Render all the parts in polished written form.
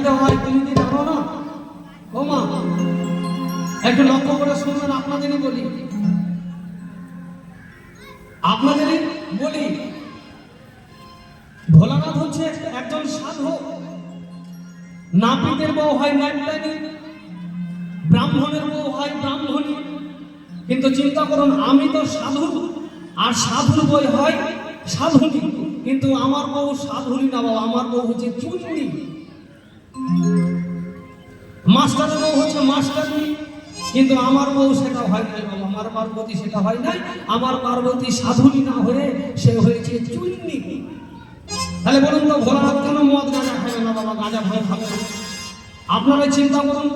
দিতে হয় তুমি কি জানো না? ও মা, একটু লক্ষ্য করে শুনবেন, আপনাদেরই বলি, আপনাদেরই বলি। ভোলানাথ হচ্ছে একজন সাধু। নাপিতের বউ হয় নাট্যানি, ব্রাহ্মণের বউ হয় ব্রাহ্মণী। কিন্তু চিন্তা করুন, আমি তো সাধু, আর সাধুর বই হয় সাধুনী। কিন্তু আমার বউ সাধুনী না বাবা, আমার বউ হচ্ছে চুন্নি। মাস্টারের বউ হচ্ছে মাস্টারনি, কিন্তু আমার বউ সেটা হয় নাই বাবা, আমার পার্বতী সেটা হয় নাই। আমার পার্বতী সাধুনী না হয়ে সে হয়েছে চুন্নি। তাহলে বলুন তো, ভোলানাথ কেন মদ গাঁজা খাবে না বাবা? গাঁজা ভাই খাবে না। আপনারা চিন্তা করুন,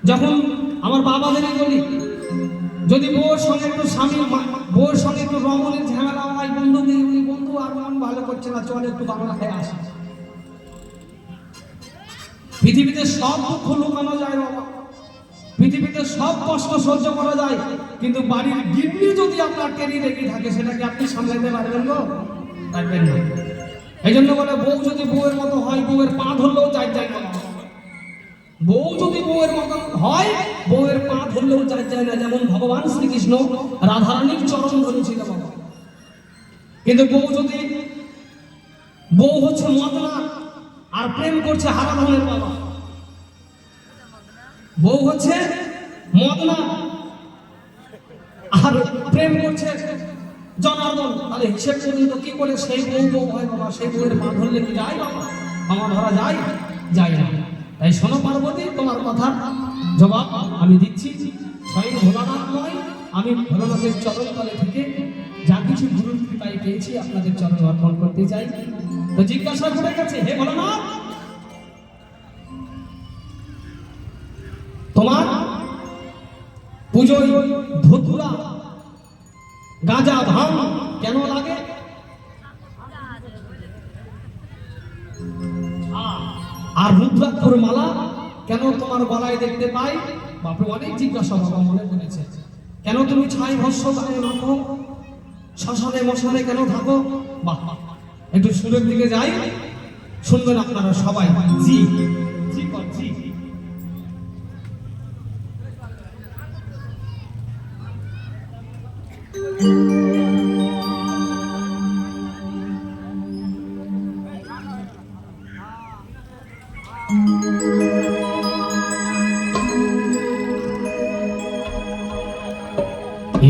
যখন আমার বাবাদেরই বলি, যদি বউর সঙ্গে একটু বউর সঙ্গে একটু রমণের ঝামেলা হয়, বন্ধুকে বলি বন্ধু আর মন ভালো করছে না, চল একটু বাংলা খেয়ে আসে। পৃথিবীতে সব দুঃখ লুকানো যায় বাবা, পৃথিবীতে সব কষ্ট সহ্য করা যায়, কিন্তু বাড়ির গিন্নি যদি আপনার টেরি রেখে থাকে, সেটাকে আপনি সামলাতে পারবেন না, পারবেন না। এই জন্য বলে, বউ যদি বউয়ের মতো হয়, বউয়ের পা ধরলেও যায় না। বউ যদি বউয়ের মতো হয়, বউয়ের পা ধরলেও যায় না। যেমন ভগবান শ্রীকৃষ্ণ রাধারানীর চরণ ধরেছিল বাবা। কিন্তু বউ হচ্ছে মদনা আর প্রেম করছে হারাধনের বাবা। বউ হচ্ছে মদনা আর প্রেম করছে জনার্দন। তাহলে হিসেব করুন তো, কি করে সেই বউ হয় বাবা? সেই বউয়ের পা ধরলে কি যায় বাবা? আমার ধরা যায় না। তাই শোনো পার্বতী, তোমার কথার জবাব আমি দিচ্ছি। স্বয়ং ভোলানাথ নয়, আমি ভোলানাথের চরণ তলে থেকে যা কিছু গুরুর কৃপায় পেয়েছি আপনাদের চরণে অর্পণ করতে চাই। তো জিজ্ঞাসা করে গেছে, হে ভোলানাথ, তোমার পুজোয় ধতুরা গাঁজা ভাঙ কেন লাগে? আর রুদ্রাক্ষর মালা কেন তোমার গলায় দেখতে পাই? বাপরে, অনেক জিজ্ঞাসা বাবা মনে করেছে। কেন তুমি ছাই ভস্য গায়ে মাখো? শ্মশানে মশানে কেন থাকো? বাহ, একটু সুরের দিকে যাই, শুনবেন আপনারা সবাই। জি জি জি।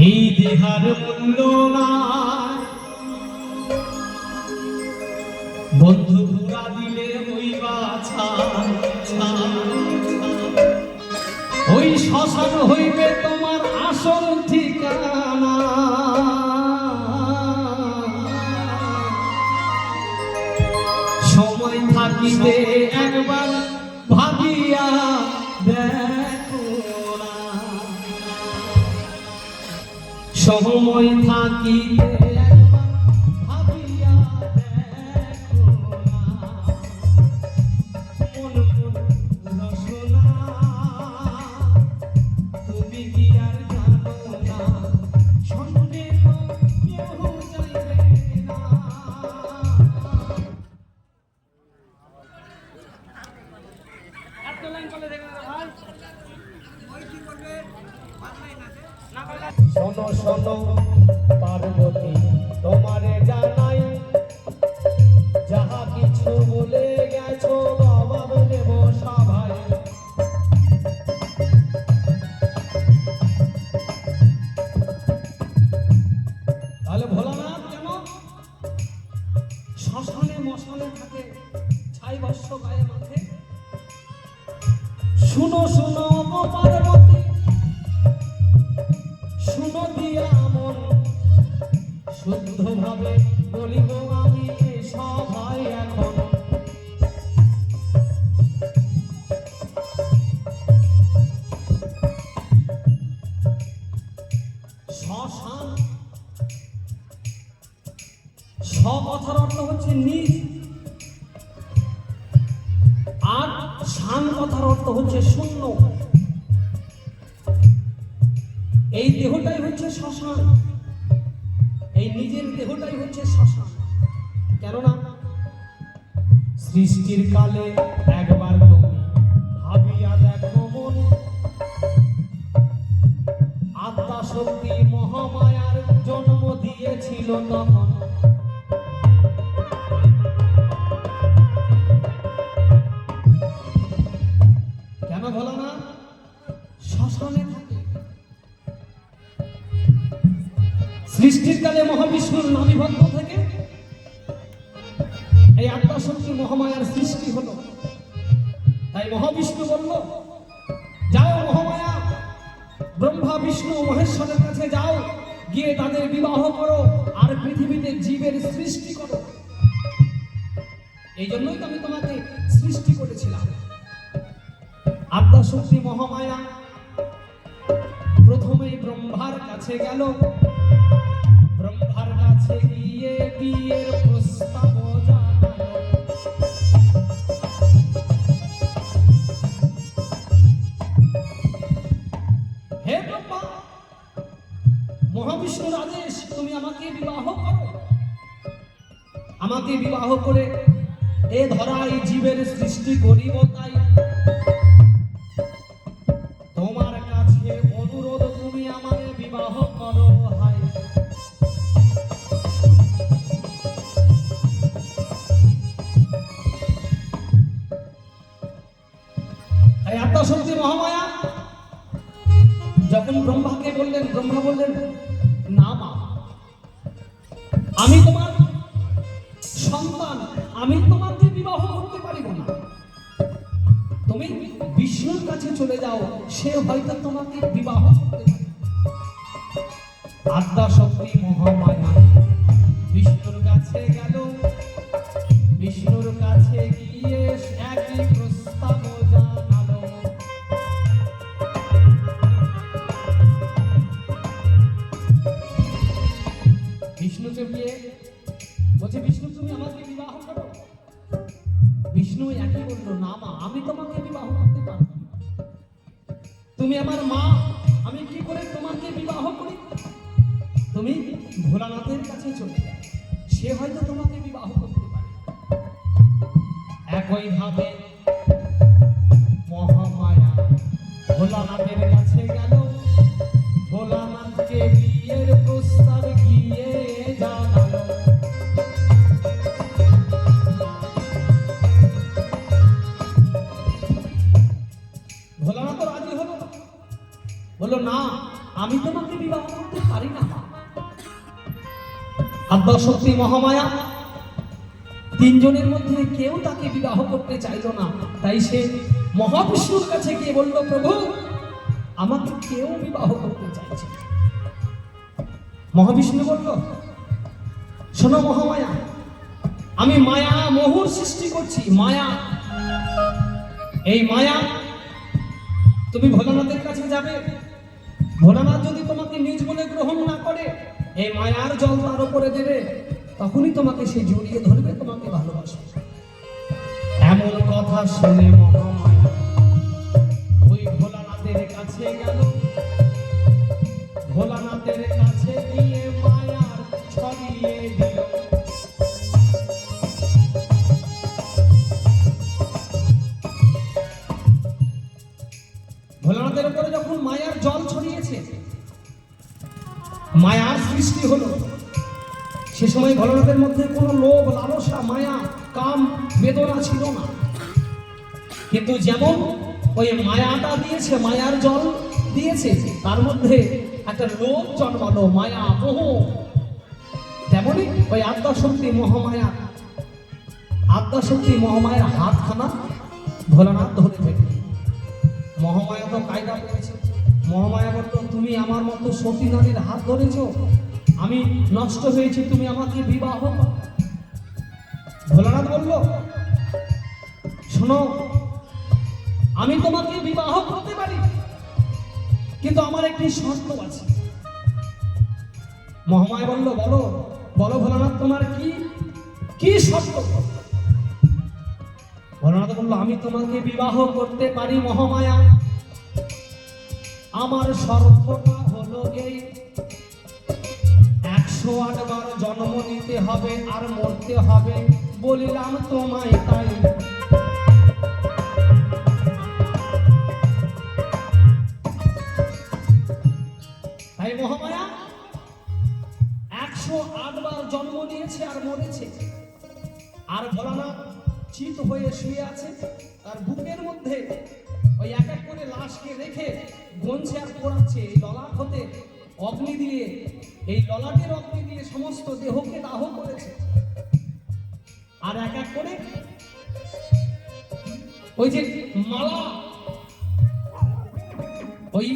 এই দেহার মূল্য নাই বন্ধু, ঘুরা দিলে হইবা ওই শ্মশান হইবে তোমার আসল ঠিকানা। সময় থাকিতে একবার ভাবিয়া দেখো, সময় থাকিতে একবার ভাবিয়া দেখো না, মন রসনা তুমি কি আর জানো না, সঙ্গে তো কেউ যাইবে না। শোনো শোনো পার্বতী, তোমারে জানাই, যাহা কিছু বলে গেছো জবাব দেব সবাই। তাহলে ভোলানাথ কেন শ্মশানে মশানে থাকে, ছাই ভস্য গায়ে মাথে? শুনো শুনো পার্বতী, শুনো দিয়া মন, শুদ্ধ ভাবে বলিব আমি সবাই এখন। শ্মশান, কথার অর্থ হচ্ছে নিজ, আর শান কথার অর্থ হচ্ছে শূন্য। এই দেহটাই হচ্ছে শ্মশান, এই নিজের দেহটাই হচ্ছে শ্মশান। কেননা সৃষ্টির কালে একবার নাভিবদ্ধ থেকে এই আদ্যাশক্তি মহামায়ার সৃষ্টি হলো। তাই মহাবিষ্ণু বলল, যাও মহামায়া, ব্রহ্মা বিষ্ণু মহেশ্বরের কাছে যাও, গিয়ে তাদের বিবাহ করো আর পৃথিবীতে জীবের সৃষ্টি করো। এই জন্যই তো আমি তোমাকে সৃষ্টি করেছিলাম। আদ্যাশক্তি মহামায়া প্রথমেই ব্রহ্মার কাছে গেল। ব্রহ্মার কাছে গিয়ে বিয়ের প্রস্তাব জানালো। হে ব্রহ্মা, মহাবিষ্ণুর আদেশ, তুমি আমাকে বিবাহ করো। আমাকে বিবাহ করে এ ধরাই জীবের সৃষ্টি করিব। তাই তোমার কাছে অনুরোধ, তুমি আমারে বিবাহ করো। হাই আদ্যাশক্তি মহামায়া যখন ব্রহ্মাকে বললেন, ব্রহ্মা বললেন, না মা, আমি তোমার সন্তান, আমি তোমাকে বিবাহ করতে পারিব না। তুমি বিষ্ণুর কাছে চলে যাও, সে হয়তো তোমাকে বিবাহ করতে পারে। আদ্যাশক্তি মহামায়া বিষ্ণুর কাছে গেল। বিষ্ণুর কাছে গিয়ে একই প্রস্তাব জানালো। বিষ্ণুকে গিয়ে বলছে, বিষ্ণু তুমি আমাকে বিবাহ করো। বিষ্ণু একই বলল, না মা, আমি তোমাকে বিবাহ করতে পারব না। তুমি আমার মা, আমি কি করে তোমাকে বিবাহ করি? তুমি ভোলানাথের কাছে চলে যাও, সে হয়তো তোমাকে বিবাহ করতে পারে। একইভাবে মহামায়া ভোলানাথের কাছে গেল। ভোলানাথকে বিয়ের প্রস্তাব গিয়ে জানালো। ভোলানাথ রাজি হলো, বললো, না, আমি তোমাকে বিবাহ করতে পারি না। আদ্যাশক্তি মহামায়া তিনজনের মধ্যে কেউ তাকে বিবাহ করতে চাইল না। তাই সে মহাবিষ্ণুর কাছে গিয়ে বলল, প্রভু, আমাকে কেউ বিবাহ করতে চাইছে। মহাবিষ্ণু বলল, শোনো মহামায়া, আমি মায়া মোহর সৃষ্টি করছি। মায়া, এই মায়া, তুমি ভোলানাথের কাছে যাবে। ভোলানাথ যদি তোমাকে নিজ বলে গ্রহণ না করে, এই মায়ার জল তার উপরে দেবে, তখনই তোমাকে সে জড়িয়ে ধরবে, তোমাকে ভালোবাসবে। এমন কথা শুনে মহামায়া ওই ভোলানাথের কাছে গেল। ভোলানাথের কাছে গিয়ে মায়ার ছড়িয়ে দিল। ভোলানাথের উপরে যখন মায়ার জল ছড়িয়েছে, মায়ার সৃষ্টি হলো। সে সময় ভোলানাথের মধ্যে কোনো লোভ, লালসা, মায়া, কাম, বেদনা ছিল না। কিন্তু যেমন ওই মায়াটা দিয়েছে, মায়ার জল দিয়েছে, তার মধ্যে একটা লোভ জন্মালো, মায়া, মোহ। তেমনি ওই আদ্যাশক্তি মহামায়ার হাতখানা ভোলানাথ ধরে ফেলে। মহামায়া তো কায়দা পেয়েছে। মহামায়া বলল, তুমি আমার মতো সতী নারীর হাত ধরেছ, আমি নষ্ট হয়েছি, তুমি আমাকে বিবাহ করো। ভোলানাথ বলল, শোনো, আমি তোমাকে বিবাহ করতে পারি, কিন্তু আমার একটি শর্ত আছে। মহামায়া বলল, বলো বলো ভোলানাথ, তোমার কি শর্ত? ভোলানাথ বলল, আমি তোমাকে বিবাহ করতে পারি মহামায়া, আমার শর্তটা হলো এই, 108 বার জন্ম নিতে হবে আর মরতে হবে, বলিলাম তোমায় তাই। তাই মহামায়া 108 বার জন্ম নিয়েছে আর মরেছে। আর ভোলানাথ চিত হয়ে শুয়ে আছে, তার বুকের মধ্যে ওই এক এক করে লাশকে রেখে গনছে আর পোড়াচ্ছে। এই ললাট হতে অগ্নি দিয়ে, এই ললাটের অগ্নি দিয়ে সমস্ত দেহকে দাহ করেছে। আর এক এক করে ওই যে মালা, ওই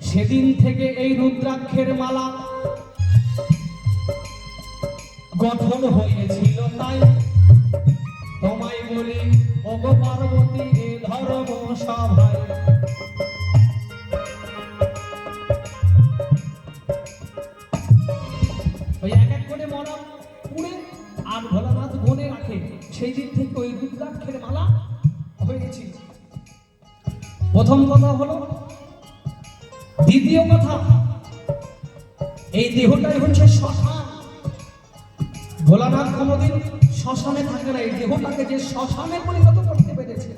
সেদিন থেকে এই রুদ্রাক্ষের মালা গঠন হয়েছিল। তাই তোমায় বলি ওগো পার্বতী এ ধর্ম সভায়, ওই এক এক করে মরা পুড়ে আর ভোলানাথ বনে রাখে, সেই দিন থেকে ওই রুদ্রাক্ষের মালা হয়েছিল। প্রথম কথা হলো। দ্বিতীয় কথা, এই দেহটাই হচ্ছে শ্মশান। ভোলানাথ কোনোদিন শ্মশানে থাকে না, এই দেহটাকে যে শ্মশানে পরিণত করতে পেরেছে।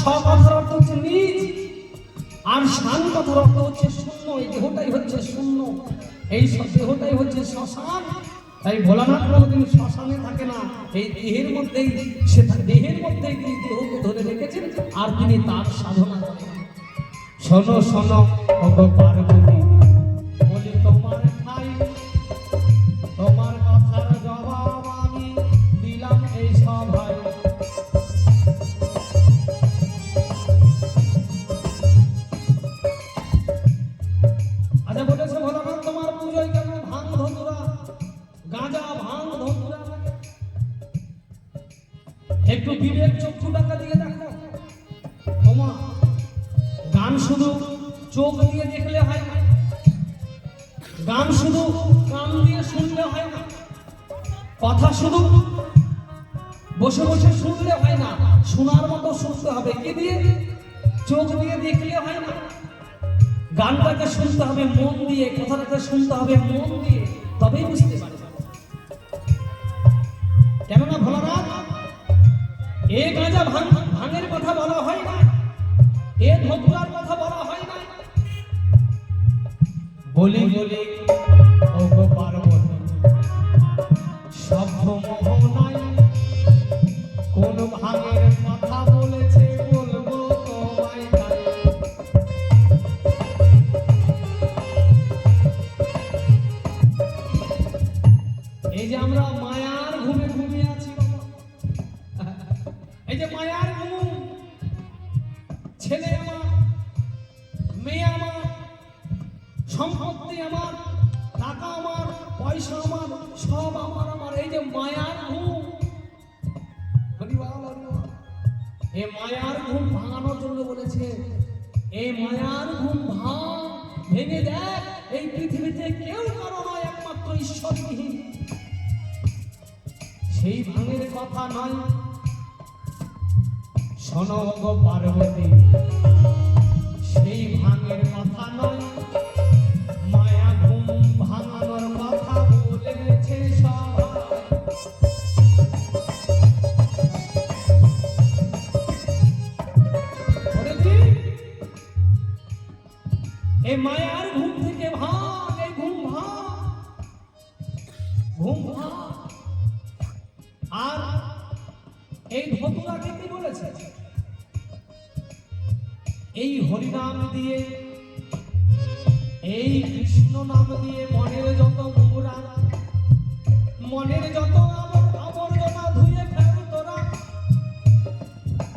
কথার অর্থ হচ্ছে নিজ, আর শান কথার অর্থ হচ্ছে শূন্য। এই দেহটাই হচ্ছে শূন্য, এই দেহটাই হচ্ছে শ্মশান। তাই ভোলানাথ কোনোদিন শ্মশানে থাকে না, এই দেহের মধ্যেই সে দেহের মধ্যেই তিনি দেহকে ধরে রেখেছেন, আর তিনি তার সাধনা করেন। শোনো শোনো ওগো পার্বতী, বলি তোমার ঠাই, তোমার কথার জবাব আমি দিলাম এই সভায়। আচ্ছা বলেছে ভোলানাথ তোমার পুজোয় কেন ভাঙ ধতুরা, গাঁজা ভাঙ ধতুরা? একটু বিবেক চক্ষু টাকা দিয়ে দেখো। ওমা, গান শুধু চোখ দিয়ে দেখলে হয় না, গান শুধু কান দিয়ে শুনলে হয় না, কথা শুধু বসে বসে শুনলে হয় না, শোনার মতো শুনতে হবে। কি দিয়ে? চোখ দিয়ে দেখলে হয় না, গানটাকে শুনতে হবে মন দিয়ে, কথাটাকে শুনতে হবে মন দিয়ে, তবেই বুঝতে পারবে। কেননা ভোলানাথ এ গাঁজা ভাঙের কথা বলা হয় না, এ ধতুরার কথা বলা হয় না। বলি বলি ওগো পার্বতী, সভ্য মোহনায় কোন ভাঙের কথা বলেছে বলবো তোমায় তাই। এই যে আমরা মায়ার ঘুমে ঘুমিয়ে আছি, এই যে মায়ার ঘুম, ছেলে আমার, মেয়ে আমার, সম্পত্তি আমার, টাকা আমার, পয়সা আমার, সব আমার আমার, এই যে মায়ার ঘুম, এই মায়ার ঘুম ভাঙানোর জন্য বলেছে। এই মায়ার ঘুম ভেঙে দেখ, এই পৃথিবীতে কেউ কারো নয়, একমাত্র ঈশ্বরবিহীন। সেই ভাঙের কথা নয়। শোনো গো পার্বতী, সেই ভাঙের কথা নয়, মায়া ঘুম ভাঙানোর কথা বলেছে সবাই। এই মায়ার ঘুম থেকে ভাগ, এই ঘুম ভাগ, ঘুম ভাগ। আর এই ধতুরাকে কি বলেছে? এই হরিনাম দিয়ে, এই কৃষ্ণ নাম দিয়ে মনের যত নোংরা, মনের যত আবর্জনা ধুয়ে ফেল তোরা।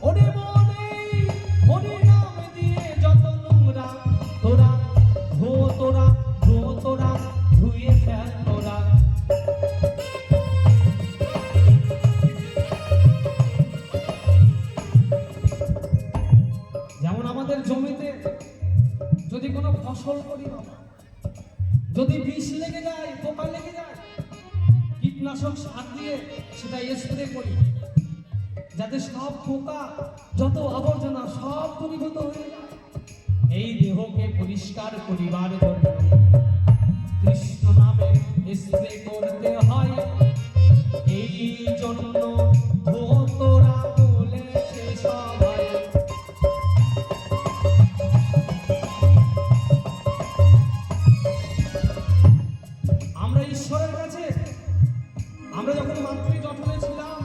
ওরে মনে হরিনাম দিয়ে যত নোংরা তোরা ধো, তোরা ধো, তোরা ধুয়ে ফেল তোরা। যেমন আমাদের জমিতে যদি কোনো ফসল করি, যদি বিষ লেগে যায়, পোকা লেগে যায়, কীটনাশক সার দিয়ে সেটা স্প্রে করি, যাতে সব পোকা যত আবর্জনা সব দূরীভূত হয়ে যায়। এই দেহকে পরিষ্কার করিবার জন্য কৃষ্ণ নামে স্প্রে করতে হয়। এই জন্য ধোতরা বলেছে সবাই। আমরা ঈশ্বরের কাছে, আমরা যখন মাতৃ জঠনে ছিলাম,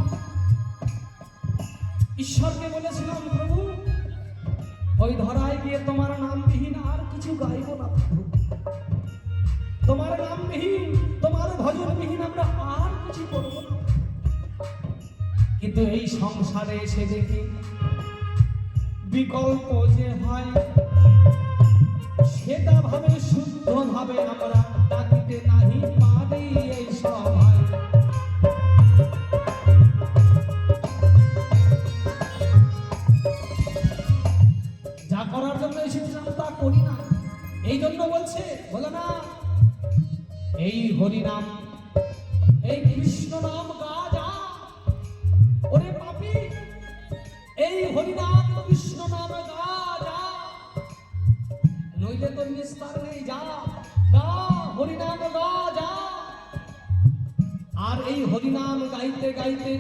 ঈশ্বরকে বলেছিলাম, প্রভু ওই ধরায় গিয়ে তোমার নামবিহীন আর কিছু গাইব না প্রভু। তোমার নামবিহীন, তোমার ভজনবিহীন আমরা আর কিছু করব না। কিন্তু এই সংসারে এসে দেখি বিকল্প যে হয় সেটা ভাবে শুদ্ধ ভাবে আমরা ডাকিতে নাহি পারি এই সভায়। যা করার জন্য এসেছিলাম তা করি না, এই জন্য বলছে, বলে না এই হরিনাম, এই কৃষ্ণ নাম গা যা। ওরে পাপী, এই হরিনাম কৃষ্ণ নাম গা যা, নইলে তোর নিস্তার নেই। যা গা, হরিনাম গা যা। আর এই হরিনাম গাইতে গাইতে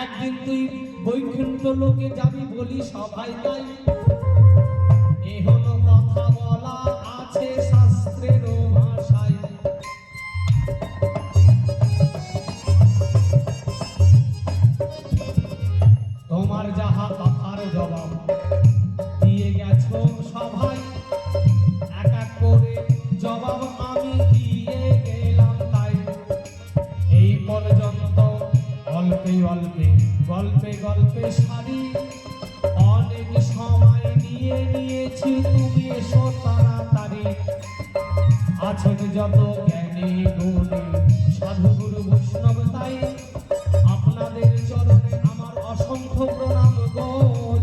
একদিন তুই বৈকুণ্ঠ লোকে যাবি বলি সবাই তাই। এ হলো কথা বলা আছে শাস্ত্রের ভাষায়। তোমার যাহা কথার জবাব দিয়ে গেছো সবাই, এক এক করে জবাব আমি দিয়ে গেলাম তাই। এই পর্যন্ত অল্পে অল্পে গল্পে গল্পে সারি অনেক সময় নিয়ে নিয়েছি, তুমি এসো তাড়াতাড়ি। আছেন যত জ্ঞানী গুণী সাধু গুরু বৈষ্ণব তাই, আপনাদের চরণে আমার অসংখ্য প্রণাম গো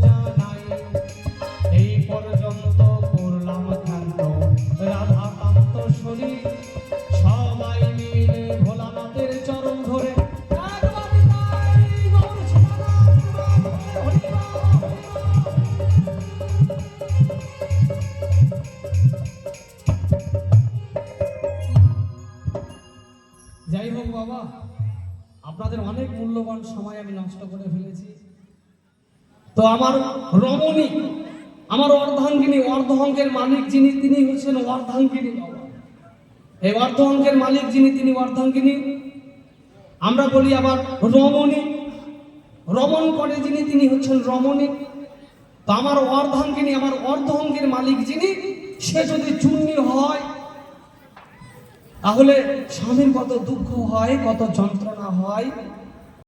জানাই। এই পর্যন্ত করলাম ধ্যান রাধাকান্ত শরীর, সবাই মিলে ভোলানাথের চরণ ধরে যাই হোক বাবা, আপনাদের অনেক মূল্যবান সময় আমি নষ্ট করে ফেলেছি। তো আমার রমণী, আমার অর্ধাঙ্গিনী, অর্ধঅঙ্গের মালিক যিনি তিনি হচ্ছেন অর্ধাঙ্গিনী বাবা। এই অর্ধঅঙ্গের মালিক যিনি তিনি অর্ধাঙ্গিনী। আমরা বলি আবার রমণী, রমণ করে যিনি তিনি হচ্ছেন রমণী। তো আমার অর্ধাঙ্গিনী, আমার অর্ধঅঙ্গের মালিক যিনি, সে যদি চূর্ণী হয় তাহলে স্বামীর কত দুঃখ হয়, কত যন্ত্রণা হয়।